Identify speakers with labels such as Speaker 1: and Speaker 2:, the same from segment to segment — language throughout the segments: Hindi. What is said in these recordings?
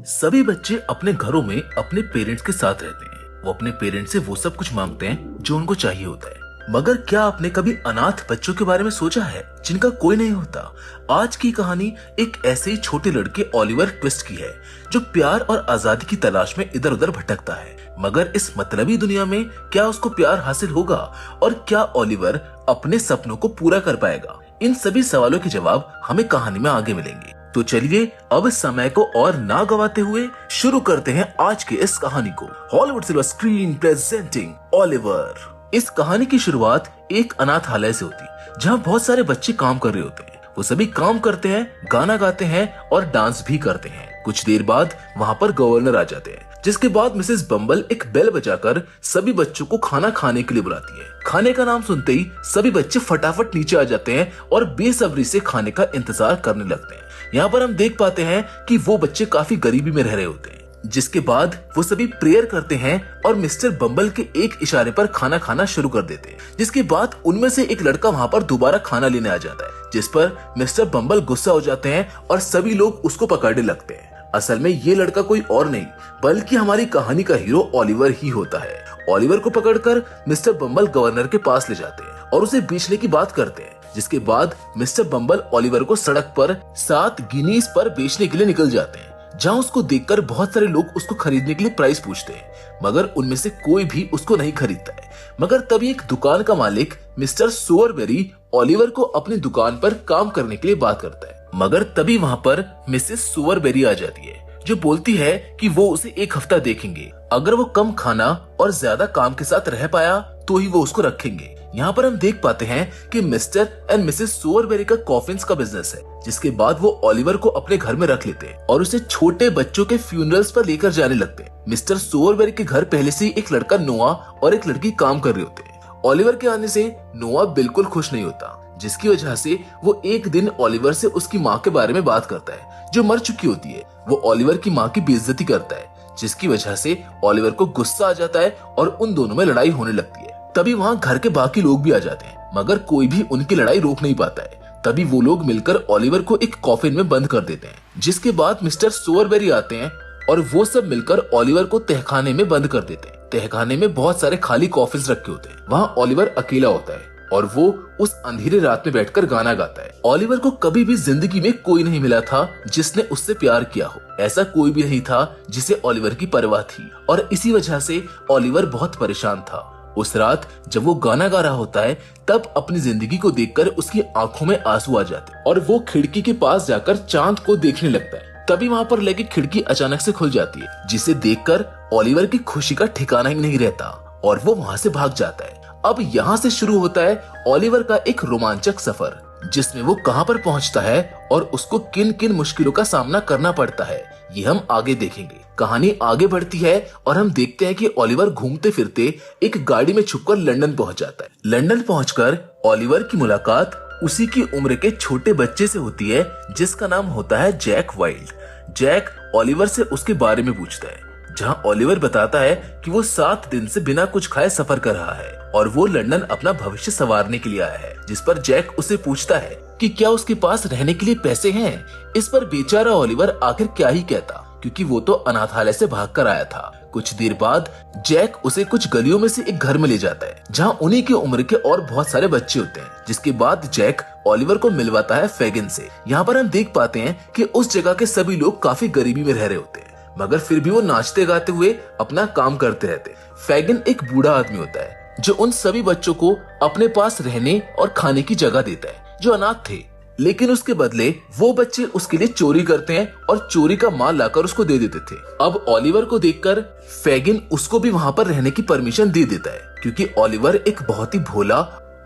Speaker 1: सभी बच्चे अपने घरों में अपने पेरेंट्स के साथ रहते हैं। वो अपने पेरेंट्स से वो सब कुछ मांगते हैं जो उनको चाहिए होता है। मगर क्या आपने कभी अनाथ बच्चों के बारे में सोचा है जिनका कोई नहीं होता? आज की कहानी एक ऐसे ही छोटे लड़के ओलिवर ट्विस्ट की है जो प्यार और आजादी की तलाश में इधर उधर भटकता है। मगर इस मतलबी दुनिया में क्या उसको प्यार हासिल होगा और क्या ओलिवर अपने सपनों को पूरा कर पाएगा? इन सभी सवालों के जवाब हमें कहानी में आगे मिलेंगे। तो चलिए अब समय को और ना गवाते हुए शुरू करते हैं आज के इस कहानी को। Hollywood silver screen presenting Oliver. इस कहानी की शुरुआत एक अनाथालय से होती जहाँ बहुत सारे बच्चे काम कर रहे होते हैं। वो सभी काम करते हैं, गाना गाते हैं और डांस भी करते हैं। कुछ देर बाद वहाँ पर गवर्नर आ जाते हैं, जिसके बाद मिसेस बम्बल एक बेल बजाकर सभी बच्चों को खाना खाने के लिए बुलाती है। खाने का नाम सुनते ही सभी बच्चे फटाफट नीचे आ जाते हैं और बेसब्री से खाने का इंतजार करने लगते हैं। यहाँ पर हम देख पाते हैं कि वो बच्चे काफी गरीबी में रह रहे होते हैं, जिसके बाद वो सभी प्रेयर करते हैं और मिस्टर बम्बल के एक इशारे पर खाना खाना शुरू कर देते हैं। जिसके बाद उनमें से एक लड़का वहाँ पर दोबारा खाना लेने आ जाता है, जिस पर मिस्टर बम्बल गुस्सा हो जाते हैं और सभी लोग उसको पकड़ने लगते हैं। असल में ये लड़का कोई और नहीं बल्कि हमारी कहानी का हीरो ओलिवर ही होता है। ओलिवर को पकड़कर मिस्टर बम्बल गवर्नर के पास ले जाते हैं और उसे बेचने की बात करते हैं। जिसके बाद मिस्टर बम्बल ओलिवर को सड़क पर 7 गिनीज पर बेचने के लिए निकल जाते हैं, जहाँ उसको देखकर बहुत सारे लोग उसको खरीदने के लिए प्राइस पूछते हैं, मगर उनमें से कोई भी उसको नहीं खरीदता है। मगर तभी एक दुकान का मालिक मिस्टर सोअरबेरी ओलिवर को अपनी दुकान पर काम करने के लिए बात करता है। मगर तभी वहाँ पर मिसेस सोअरबेरी आ जाती है, जो बोलती है कि वो उसे एक हफ्ता देखेंगे। अगर वो कम खाना और ज्यादा काम के साथ रह पाया तो ही वो उसको रखेंगे। यहाँ पर हम देख पाते हैं कि मिस्टर एंड मिसेस सोअरबेरी का कॉफिन्स का बिजनेस है, जिसके बाद वो ओलिवर को अपने घर में रख लेते हैं और उसे छोटे बच्चों के फ्यूनरल्स पर लेकर जाने लगते हैं। मिस्टर सोअरबेरी के घर पहले से ही एक लड़का नोआ और एक लड़की काम कर रहे होते हैं। ओलिवर के आने से नोआ बिल्कुल खुश नहीं होता, जिसकी वजह से वो एक दिन ओलिवर से उसकी माँ के बारे में बात करता है, जो मर चुकी होती है। वो ओलिवर की माँ की बेइज्जती करता है, जिसकी वजह से ओलिवर को गुस्सा आ जाता है और उन दोनों में लड़ाई होने लगती है। तभी वहाँ घर के बाकी लोग भी आ जाते हैं, मगर कोई भी उनकी लड़ाई रोक नहीं पाता है। तभी वो लोग मिलकर ओलिवर को एक कॉफिन में बंद कर देते हैं, जिसके बाद मिस्टर सोअरबेरी आते हैं और वो सब मिलकर ओलिवर को तहखाने में बंद कर देते हैं। तहखाने में बहुत सारे खाली कॉफिन्स रखे होते हैं। वहाँ ओलिवर अकेला होता है और वो उस अंधेरे रात में बैठकर गाना गाता है। ओलिवर को कभी भी जिंदगी में कोई नहीं मिला था जिसने उससे प्यार किया हो। ऐसा कोई भी नहीं था जिसे ओलिवर की परवाह थी और इसी वजह से ओलिवर बहुत परेशान था। उस रात जब वो गाना गा रहा होता है, तब अपनी जिंदगी को देखकर उसकी आंखों में आंसू आ जाते और वो खिड़की के पास जाकर चांद को देखने लगता है। तभी वहाँ पर लगी खिड़की अचानक से खुल जाती है, जिसे देखकर ओलिवर की खुशी का ठिकाना ही नहीं रहता और वो वहाँ से भाग जाता है। अब यहाँ से शुरू होता है ओलिवर का एक रोमांचक सफर, जिसमें वो कहाँ पर पहुँचता है और उसको किन किन मुश्किलों का सामना करना पड़ता है, ये हम आगे देखेंगे। कहानी आगे बढ़ती है और हम देखते हैं कि ओलिवर घूमते फिरते एक गाड़ी में छुपकर लंदन पहुंच जाता है। लंदन पहुंचकर ओलिवर की मुलाकात उसी की उम्र के छोटे बच्चे से होती है, जिसका नाम होता है जैक वाइल्ड। जैक ओलिवर से उसके बारे में पूछता है, जहां ओलिवर बताता है कि वो 7 दिन से बिना कुछ खाए सफर कर रहा है और वो लंदन अपना भविष्य संवारने के लिए आया है। जिस पर जैक उसे पूछता है कि क्या उसके पास रहने के लिए पैसे हैं। इस पर बेचारा ओलिवर आखिर क्या ही कहता, क्योंकि वो तो अनाथालय से भागकर आया था। कुछ देर बाद जैक उसे कुछ गलियों में से एक घर में ले जाता है, जहां उन्हीं की उम्र के और बहुत सारे बच्चे होते हैं। जिसके बाद जैक ओलिवर को मिलवाता है फैगिन से। यहाँ पर हम देख पाते हैं कि उस जगह के सभी लोग काफी गरीबी में रह रहे होते हैं, मगर फिर भी वो नाचते गाते हुए अपना काम करते रहते हैं। फैगिन एक बूढ़ा आदमी होता है जो उन सभी बच्चों को अपने पास रहने और खाने की जगह देता है जो अनाथ थे, लेकिन उसके बदले वो बच्चे उसके लिए चोरी करते हैं और चोरी का माल लाकर उसको दे देते थे। अब ओलिवर को देखकर फैगिन उसको भी वहाँ पर रहने की परमिशन दे देता है, क्योंकि ओलिवर एक बहुत ही भोला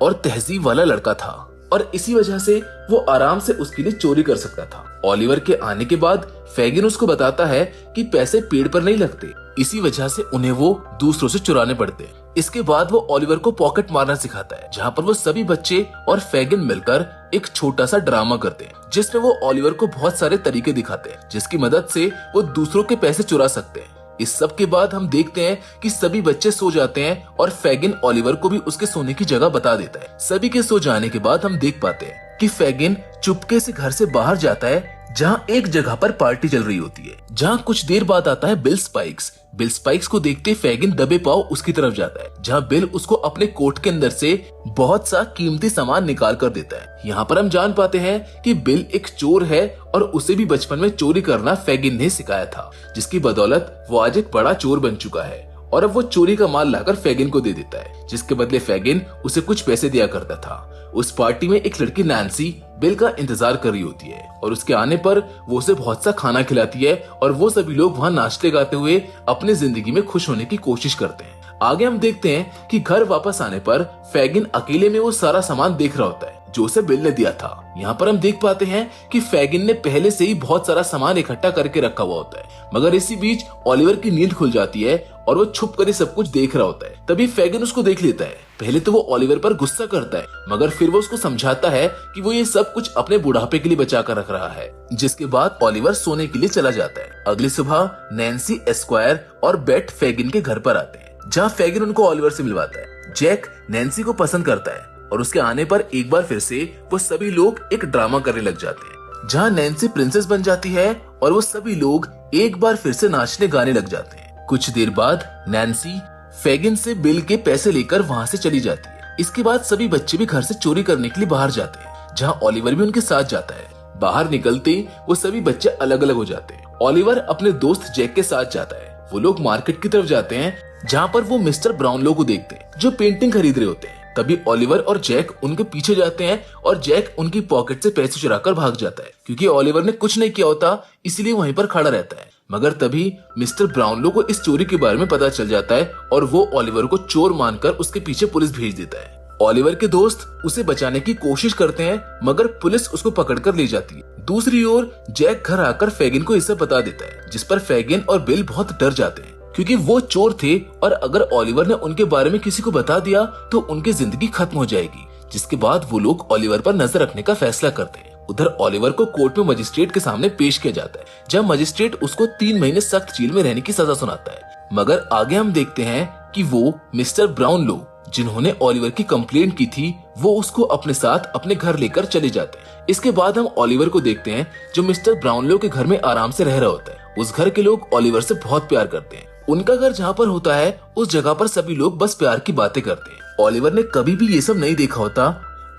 Speaker 1: और तहजीब वाला लड़का था और इसी वजह से वो आराम से उसके लिए चोरी कर सकता था। ओलिवर के आने के बाद फैगिन उसको बताता है कि पैसे पेड़ पर नहीं लगते, इसी वजह से उन्हें वो दूसरों से चुराने पड़ते हैं। इसके बाद वो ओलिवर को पॉकेट मारना सिखाता है, जहाँ पर वो सभी बच्चे और फैगिन मिलकर एक छोटा सा ड्रामा करते हैं, जिसमें वो ओलिवर को बहुत सारे तरीके दिखाते हैं जिसकी मदद से वो दूसरों के पैसे चुरा सकते हैं। इस सब के बाद हम देखते हैं कि सभी बच्चे सो जाते हैं और फैगिन ओलिवर को भी उसके सोने की जगह बता देता है। सभी के सो जाने के बाद हम देख पाते हैं कि फैगिन चुपके से घर से बाहर जाता है, जहाँ एक जगह पर पार्टी चल रही होती है, जहाँ कुछ देर बाद आता है बिल स्पाइक्स। बिल स्पाइक्स को देखते फैगिन दबे पाव उसकी तरफ जाता है, जहाँ बिल उसको अपने कोट के अंदर से बहुत सा कीमती सामान निकाल कर देता है। यहाँ पर हम जान पाते हैं कि बिल एक चोर है और उसे भी बचपन में चोरी करना फैगिन ने सिखाया था, जिसकी बदौलत वो आज एक बड़ा चोर बन चुका है और अब वो चोरी का माल लाकर फैगिन को दे देता है, जिसके बदले फैगिन उसे कुछ पैसे दिया करता था। उस पार्टी में एक लड़की नैन्सी बिल का इंतजार कर रही होती है और उसके आने पर वो उसे बहुत सा खाना खिलाती है और वो सभी लोग वहाँ नाचते गाते हुए अपनी जिंदगी में खुश होने की कोशिश करते हैं। आगे हम देखते हैं कि घर वापस आने पर फैगिन अकेले में वो सारा सामान देख रहा होता है जो उसे बिल ने दिया था। यहाँ पर हम देख पाते हैं कि फैगिन ने पहले से ही बहुत सारा सामान इकट्ठा करके रखा हुआ होता है, मगर इसी बीच ओलिवर की नींद खुल जाती है और वो छुप कर सब कुछ देख रहा होता है। तभी फैगिन उसको देख लेता है। पहले तो वो ओलिवर पर गुस्सा करता है, मगर फिर वो उसको समझाता है कि वो ये सब कुछ अपने बुढ़ापे के लिए बचा कर रख रहा है। जिसके बाद ओलिवर सोने के लिए चला जाता है। अगली सुबह नैन्सी, एस्क्वायर और बेट फैगिन के घर पर आते हैं, जहाँ फैगिन उनको ओलिवर से मिलवाता है। जैक नैन्सी को पसंद करता है और उसके आने पर एक बार फिर से वो सभी लोग एक ड्रामा करने लग जाते हैं, जहाँ नैन्सी प्रिंसेस बन जाती है और वो सभी लोग एक बार फिर से नाचने गाने लग जाते हैं। कुछ देर बाद नैन्सी फैगिन से बिल के पैसे लेकर वहाँ से चली जाती है। इसके बाद सभी बच्चे भी घर से चोरी करने के लिए बाहर जाते हैं, जहाँ ओलिवर भी उनके साथ जाता है। बाहर निकलते वो सभी बच्चे अलग अलग हो जाते हैं। ओलिवर अपने दोस्त जैक के साथ जाता है। वो लोग मार्केट की तरफ जाते हैं, जहाँ पर वो मिस्टर ब्राउनलो को देखते हैं जो पेंटिंग खरीद रहे होते हैं। तभी ओलिवर और जैक उनके पीछे जाते हैं और जैक उनकी पॉकेट से पैसे चुराकर भाग जाता है, क्योंकि ओलिवर ने कुछ नहीं किया होता, इसलिए वहीं पर खड़ा रहता है। मगर तभी मिस्टर ब्राउनलो को इस चोरी के बारे में पता चल जाता है और वो ओलिवर को चोर मानकर उसके पीछे पुलिस भेज देता है। ओलिवर के दोस्त उसे बचाने की कोशिश करते हैं, मगर पुलिस उसको पकड़कर ले जाती है। दूसरी ओर जैक घर आकर फैगिन को इसे बता देता है, जिस पर फैगिन और बिल बहुत डर जाते हैं, क्योंकि वो चोर थे और अगर ओलिवर ने उनके बारे में किसी को बता दिया तो उनकी जिंदगी खत्म हो जाएगी। जिसके बाद वो लोग ओलिवर पर नजर रखने का फैसला करते हैं। उधर ओलिवर को कोर्ट में मजिस्ट्रेट के सामने पेश किया जाता है, जब मजिस्ट्रेट उसको 3 महीने सख्त जेल में रहने की सजा सुनाता है। मगर आगे हम देखते हैं कि वो मिस्टर ब्राउनलो, जिन्होंने ओलिवर की कंप्लेंट की थी, वो उसको अपने साथ अपने घर लेकर चले जाते हैं। इसके बाद हम ओलिवर को देखते हैं जो मिस्टर ब्राउनलो के घर में आराम से रह रहा होता है। उस घर के लोग ओलिवर से बहुत प्यार करते हैं। उनका घर जहाँ पर होता है उस जगह पर सभी लोग बस प्यार की बातें करते हैं। ओलिवर ने कभी भी ये सब नहीं देखा होता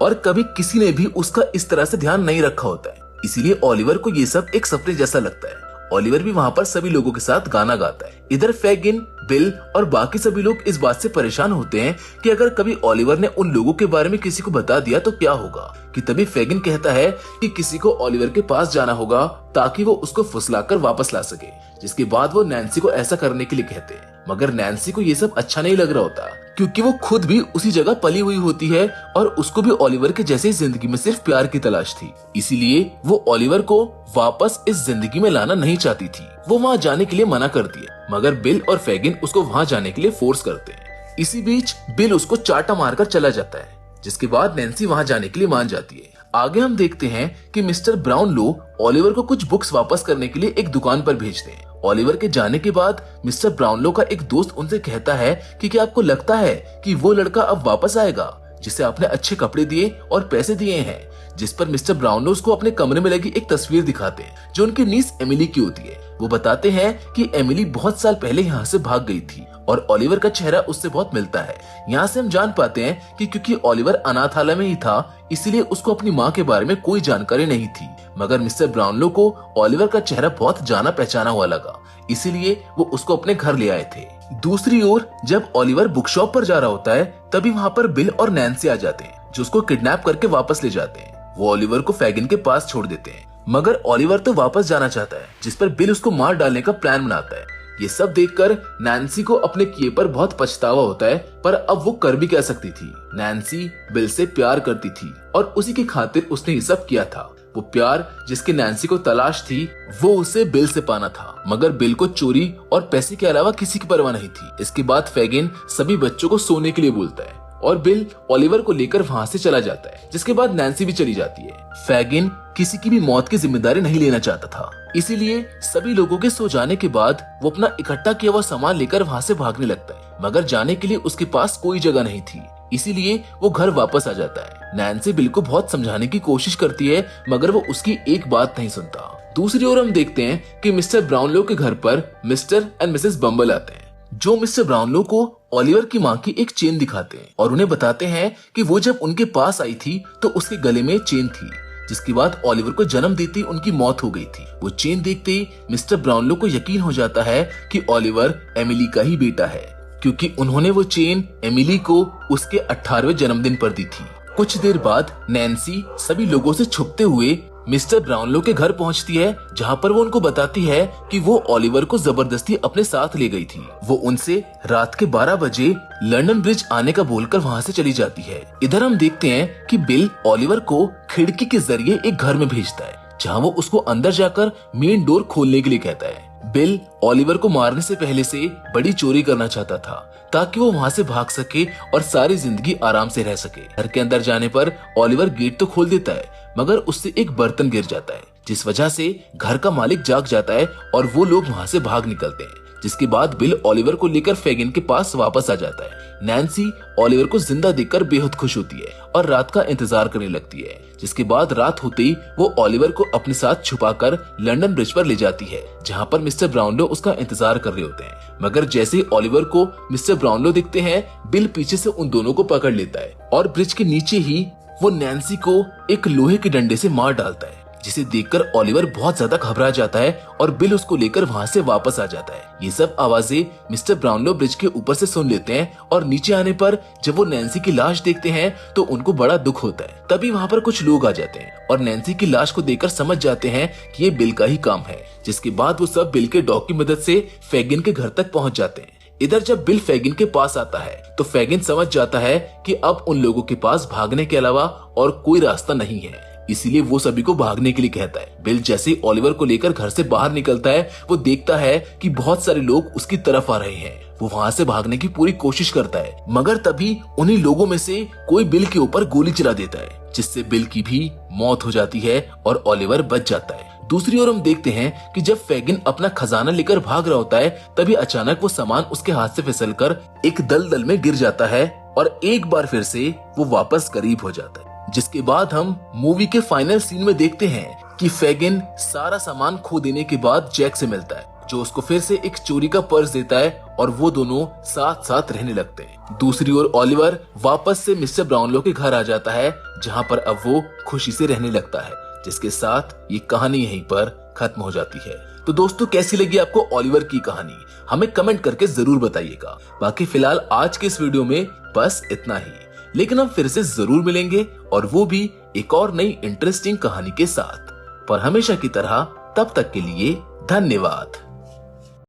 Speaker 1: और कभी किसी ने भी उसका इस तरह से ध्यान नहीं रखा होता है, इसीलिए ओलिवर को ये सब एक सपने जैसा लगता है। ओलिवर भी वहाँ पर सभी लोगों के साथ गाना गाता है। इधर फैगिन, बिल और बाकी सभी लोग इस बात से परेशान होते हैं कि अगर कभी ओलिवर ने उन लोगों के बारे में किसी को बता दिया तो क्या होगा। कि तभी फैगिन कहता है कि किसी को ओलिवर के पास जाना होगा ताकि वो उसको फुसलाकर वापस ला सके। जिसके बाद वो नैन्सी को ऐसा करने के लिए कहते हैं, मगर नैन्सी को ये सब अच्छा नहीं लग रहा होता, क्योंकि वो खुद भी उसी जगह पली हुई होती है और उसको भी ओलिवर के जैसे जिंदगी में सिर्फ प्यार की तलाश थी। इसीलिए वो ओलिवर को वापस इस जिंदगी में लाना नहीं चाहती थी। वो वहाँ जाने के लिए मना करती है, मगर बिल और फैगिन उसको वहाँ जाने के लिए फोर्स करते हैं। इसी बीच बिल उसको चाटा मारकर चला जाता है, जिसके बाद नैन्सी वहाँ जाने के लिए मान जाती है। आगे हम देखते हैं कि मिस्टर ब्राउनलो ओलिवर को कुछ बुक्स वापस करने के लिए एक दुकान पर भेजते हैं। ओलिवर के जाने के बाद मिस्टर ब्राउनलो का एक दोस्त उनसे कहता है कि क्या आपको लगता है कि वो लड़का अब वापस आएगा जिसे आपने अच्छे कपड़े दिए और पैसे दिए हैं। जिस पर मिस्टर ब्राउनलो उसको अपने कमरे में लगी एक तस्वीर दिखाते हैं जो उनकी नीस एमिली की होती है। वो बताते हैं कि एमिली बहुत साल पहले यहाँ से भाग गई थी और ओलिवर का चेहरा उससे बहुत मिलता है। यहाँ से हम जान पाते हैं कि क्योंकि ओलिवर अनाथालय में ही था, इसलिए उसको अपनी माँ के बारे में कोई जानकारी नहीं थी। मगर मिस्टर ब्राउनलो को ओलिवर का चेहरा बहुत जाना पहचाना हुआ लगा, इसीलिए वो उसको अपने घर ले आए थे। दूसरी ओर जब ओलिवर बुक शॉप पर जा रहा होता है, तभी वहाँ पर बिल और नैन्सी आ जाते हैं जो उसको किडनैप करके वापस ले जाते हैं। वो ओलिवर को फैगिन के पास छोड़ देते हैं, मगर ओलिवर तो वापस जाना चाहता है, जिस पर बिल उसको मार डालने का प्लान बनाता है। ये सब देखकर नैन्सी को अपने किए पर बहुत पछतावा होता है, पर अब वो कर भी क्या सकती थी। नैन्सी बिल से प्यार करती थी और उसी की खातिर उसने ये सब किया था। वो प्यार जिसकी नैन्सी को तलाश थी, वो उसे बिल से पाना था, मगर बिल को चोरी और पैसे के अलावा किसी की परवाह नहीं थी। इसके बाद फैगिन सभी बच्चों को सोने के लिए बोलता है और बिल ओलिवर को लेकर वहाँ से चला जाता है, जिसके बाद नैन्सी भी चली जाती है। फैगिन किसी की भी मौत की जिम्मेदारी नहीं लेना चाहता था, इसीलिए सभी लोगों के सो जाने के बाद वो अपना इकट्ठा किया हुआ सामान लेकर वहाँ से भागने लगता है, मगर जाने के लिए उसके पास कोई जगह नहीं थी, इसीलिए वो घर वापस आ जाता है। नैन्सी बिल को बहुत समझाने की कोशिश करती है, मगर वो उसकी एक बात नहीं सुनता। दूसरी ओर हम देखते हैं कि मिस्टर ब्राउनलो के घर पर मिस्टर एंड मिसेस बम्बल आते हैं, जो मिस्टर ब्राउनलो को ओलिवर की माँ की एक चेन दिखाते हैं और उन्हें बताते हैं कि वो जब उनके पास आई थी तो उसके गले में चेन थी, जिसके बाद ओलिवर को जन्म देते ही उनकी मौत हो गई थी। वो चेन देखते ही मिस्टर ब्राउनलो को यकीन हो जाता है कि ओलिवर एमिली का ही बेटा है, क्योंकि उन्होंने वो चेन एमिली को उसके 18वें जन्मदिन पर दी थी। कुछ देर बाद नैन्सी सभी लोगों से छुपते हुए मिस्टर ब्राउनलो के घर पहुंचती है, जहां पर वो उनको बताती है कि वो ओलिवर को जबरदस्ती अपने साथ ले गई थी। वो उनसे रात के 12 बजे लंदन ब्रिज आने का बोलकर वहां से चली जाती है। इधर हम देखते हैं कि बिल ओलिवर को खिड़की के जरिए एक घर में भेजता है, जहां वो उसको अंदर जाकर मेन डोर खोलने के लिए कहता है। बिल ओलिवर को मारने से पहले से बड़ी चोरी करना चाहता था ताकि वो वहां से भाग सके और सारी जिंदगी आराम से रह सके। घर के अंदर जाने पर ओलिवर गेट तो खोल देता है, मगर उससे एक बर्तन गिर जाता है, जिस वजह से घर का मालिक जाग जाता है और वो लोग वहां से भाग निकलते हैं। जिसके बाद बिल ओलिवर को लेकर फेगिन के पास वापस आ जाता है। नैन्सी ओलिवर को जिंदा देखकर बेहद खुश होती है और रात का इंतजार करने लगती है। जिसके बाद रात होते ही वो ओलिवर को अपने साथ छुपाकर लंदन ब्रिज पर ले जाती है, जहां पर मिस्टर ब्राउनलो उसका इंतजार कर रहे होते हैं। मगर जैसे ही ओलिवर को मिस्टर ब्राउनलो दिखते हैं, बिल पीछे से उन दोनों को पकड़ लेता है और ब्रिज के नीचे ही वो नैन्सी को एक लोहे के डंडे से मार डालता है, जिसे देखकर ओलिवर बहुत ज्यादा घबरा जाता है और बिल उसको लेकर वहां से वापस आ जाता है। ये सब आवाजें मिस्टर ब्राउनलो ब्रिज के ऊपर से सुन लेते हैं और नीचे आने पर जब वो नैन्सी की लाश देखते हैं तो उनको बड़ा दुख होता है। तभी वहां पर कुछ लोग आ जाते हैं और नैन्सी की लाश को देखकर समझ जाते हैं कि ये बिल का ही काम है। जिसके बाद वो सब बिल के डॉग की मदद से फेगिन के घर तक पहुंच जाते हैं। इधर जब बिल फेगिन के पास आता है तो फेगिन समझ जाता है कि अब उन लोगों के पास भागने के अलावा और कोई रास्ता नहीं है, इसीलिए वो सभी को भागने के लिए कहता है। बिल जैसे ही ओलिवर को लेकर घर से बाहर निकलता है, वो देखता है कि बहुत सारे लोग उसकी तरफ आ रहे हैं। वो वहां से भागने की पूरी कोशिश करता है, मगर तभी उन्हीं लोगों में से कोई बिल के ऊपर गोली चला देता है, जिससे बिल की भी मौत हो जाती है और ओलिवर बच जाता है। दूसरी ओर हम देखते हैं कि जब फेगिन अपना खजाना लेकर भाग रहा होता है, तभी अचानक वो सामान उसके हाथ से फिसलकर एक दलदल में गिर जाता है और एक बार फिर से वो वापस करीब हो जाता है। जिसके बाद हम मूवी के फाइनल सीन में देखते हैं कि फेगिन सारा सामान खो देने के बाद जैक से मिलता है, जो उसको फिर से एक चोरी का पर्स देता है और वो दोनों साथ साथ रहने लगते हैं। दूसरी ओर ओलिवर वापस से मिस्टर ब्राउनलो के घर आ जाता है, जहां पर अब वो खुशी से रहने लगता है। जिसके साथ ये कहानी यहीं पर खत्म हो जाती है। तो दोस्तों, कैसी लगी आपको ओलिवर की कहानी, हमें कमेंट करके जरूर बताइएगा। बाकी फिलहाल आज के इस वीडियो में बस इतना ही, लेकिन हम फिर से जरूर मिलेंगे और वो भी एक और नई इंटरेस्टिंग कहानी के साथ। पर हमेशा की तरह तब तक के लिए धन्यवाद।